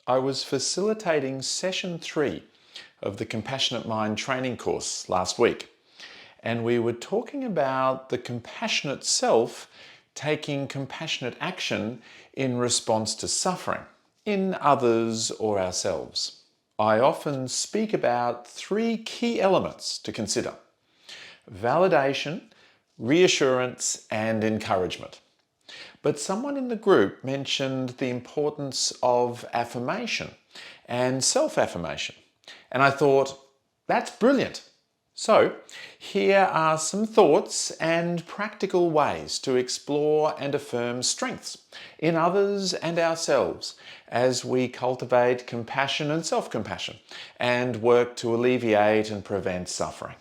I was facilitating session 3 of the Compassionate Mind training course last week, and we were talking about the compassionate self taking compassionate action in response to suffering in others or ourselves. I often speak about 3 key elements to consider: validation, reassurance, and encouragement. But someone in the group mentioned the importance of affirmation and self-affirmation. And I thought, that's brilliant. So here are some thoughts and practical ways to explore and affirm strengths in others and ourselves as we cultivate compassion and self-compassion and work to alleviate and prevent suffering.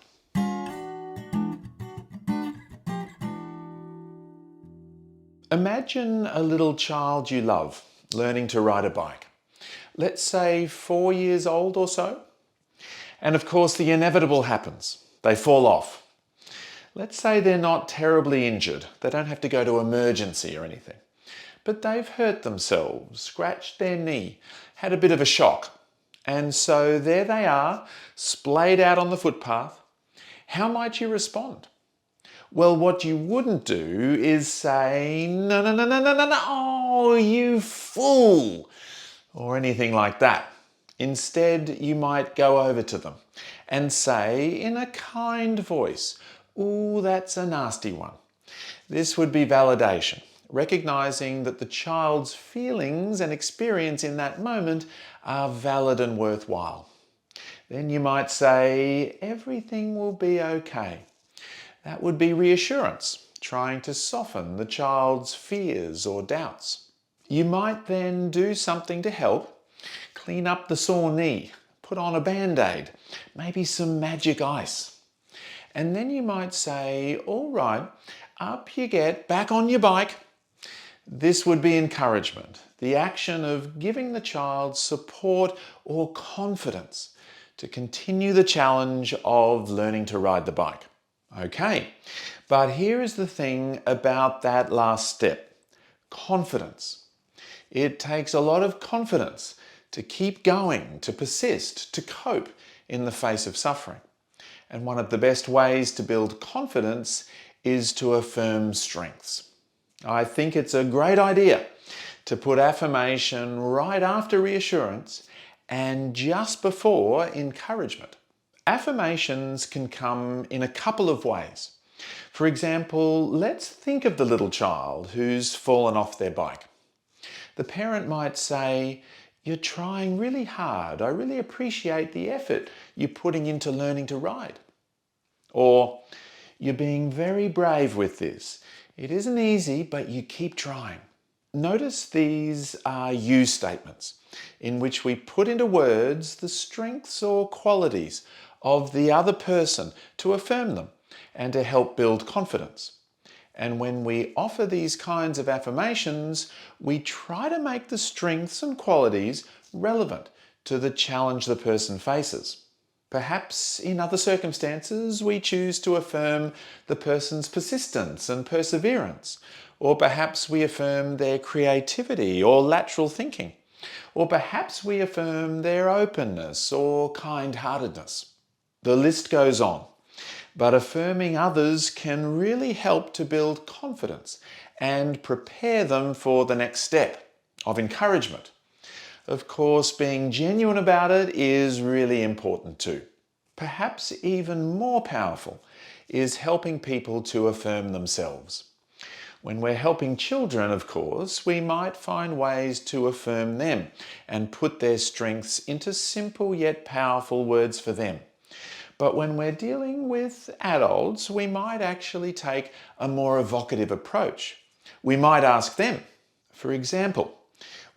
Imagine a little child you love learning to ride a bike. Let's say 4 years old or so. And of course the inevitable happens. They fall off. Let's say they're not terribly injured. They don't have to go to emergency or anything. But they've hurt themselves, scratched their knee, had a bit of a shock. And so there they are, splayed out on the footpath. How might you respond? Well, what you wouldn't do is say, no, no, no, no, no, no, no, oh, you fool, or anything like that. Instead, you might go over to them and say in a kind voice, ooh, that's a nasty one. This would be validation, recognizing that the child's feelings and experience in that moment are valid and worthwhile. Then you might say, everything will be okay. That would be reassurance, trying to soften the child's fears or doubts. You might then do something to help, clean up the sore knee, put on a band-aid, maybe some magic ice. And then you might say, all right, up you get, back on your bike. This would be encouragement, the action of giving the child support or confidence to continue the challenge of learning to ride the bike. Okay, but here is the thing about that last step: confidence. It takes a lot of confidence to keep going, to persist, to cope in the face of suffering. And one of the best ways to build confidence is to affirm strengths. I think it's a great idea to put affirmation right after reassurance and just before encouragement. Affirmations can come in a couple of ways. For example, let's think of the little child who's fallen off their bike. The parent might say, you're trying really hard. I really appreciate the effort you're putting into learning to ride. Or, you're being very brave with this. It isn't easy, but you keep trying. Notice these are you statements in which we put into words the strengths or qualities of the other person to affirm them and to help build confidence. And when we offer these kinds of affirmations, we try to make the strengths and qualities relevant to the challenge the person faces. Perhaps in other circumstances, we choose to affirm the person's persistence and perseverance, or perhaps we affirm their creativity or lateral thinking, or perhaps we affirm their openness or kind-heartedness. The list goes on, but affirming others can really help to build confidence and prepare them for the next step of encouragement. Of course, being genuine about it is really important too. Perhaps even more powerful is helping people to affirm themselves. When we're helping children, of course, we might find ways to affirm them and put their strengths into simple yet powerful words for them. But when we're dealing with adults, we might actually take a more evocative approach. We might ask them, for example,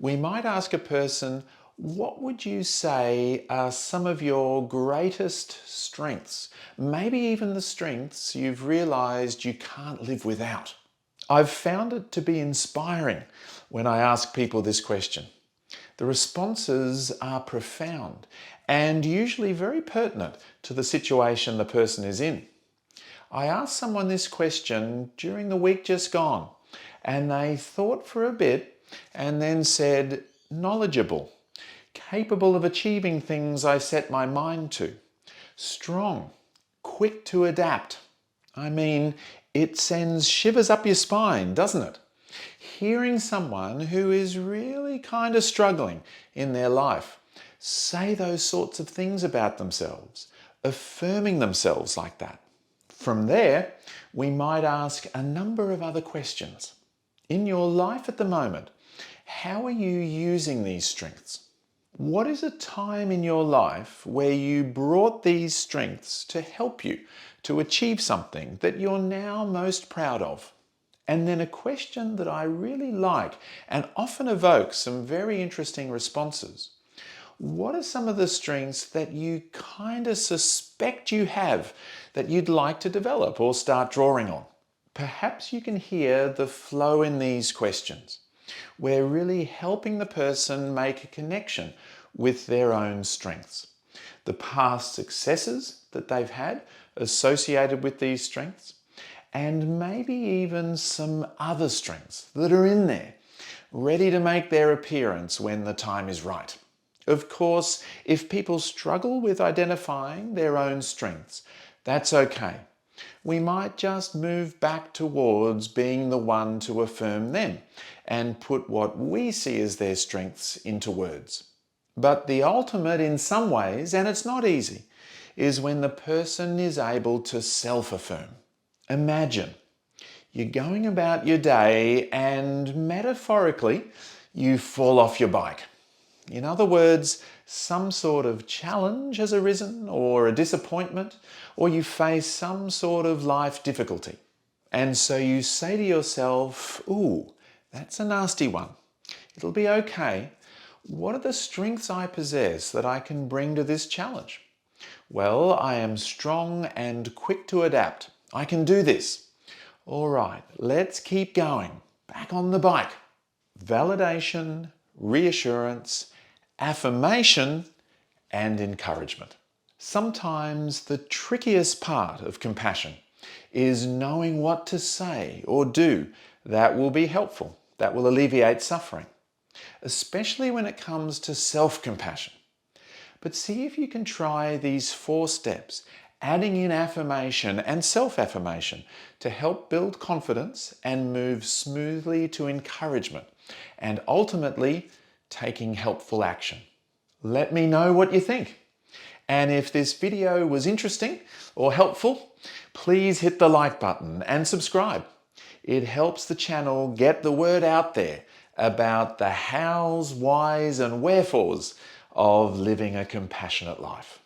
we might ask a person, what would you say are some of your greatest strengths? Maybe even the strengths you've realized you can't live without. I've found it to be inspiring when I ask people this question. The responses are profound and usually very pertinent to the situation the person is in. I asked someone this question during the week just gone, and they thought for a bit and then said, knowledgeable, capable of achieving things I set my mind to, strong, quick to adapt. I mean, it sends shivers up your spine, doesn't it? Hearing someone who is really kind of struggling in their life say those sorts of things about themselves, affirming themselves like that. From there, we might ask a number of other questions. In your life at the moment, how are you using these strengths? What is a time in your life where you brought these strengths to help you to achieve something that you're now most proud of? And then a question that I really like and often evokes some very interesting responses. What are some of the strengths that you kind of suspect you have that you'd like to develop or start drawing on? Perhaps you can hear the flow in these questions. We're really helping the person make a connection with their own strengths, the past successes that they've had associated with these strengths, and maybe even some other strengths that are in there, ready to make their appearance when the time is right. Of course, if people struggle with identifying their own strengths, that's okay. We might just move back towards being the one to affirm them and put what we see as their strengths into words. But the ultimate in some ways, and it's not easy, is when the person is able to self-affirm. Imagine you're going about your day and metaphorically you fall off your bike. In other words, some sort of challenge has arisen or a disappointment, or you face some sort of life difficulty. And so you say to yourself, ooh, that's a nasty one. It'll be okay. What are the strengths I possess that I can bring to this challenge? Well, I am strong and quick to adapt. I can do this. All right, let's keep going. Back on the bike. Validation, reassurance, affirmation, and encouragement. Sometimes the trickiest part of compassion is knowing what to say or do that will be helpful, that will alleviate suffering, especially when it comes to self-compassion. But see if you can try these 4 steps, adding in affirmation and self-affirmation to help build confidence and move smoothly to encouragement, and ultimately taking helpful action. Let me know what you think. And if this video was interesting or helpful, please hit the like button and subscribe. It helps the channel get the word out there about the hows, whys, and wherefores of living a compassionate life.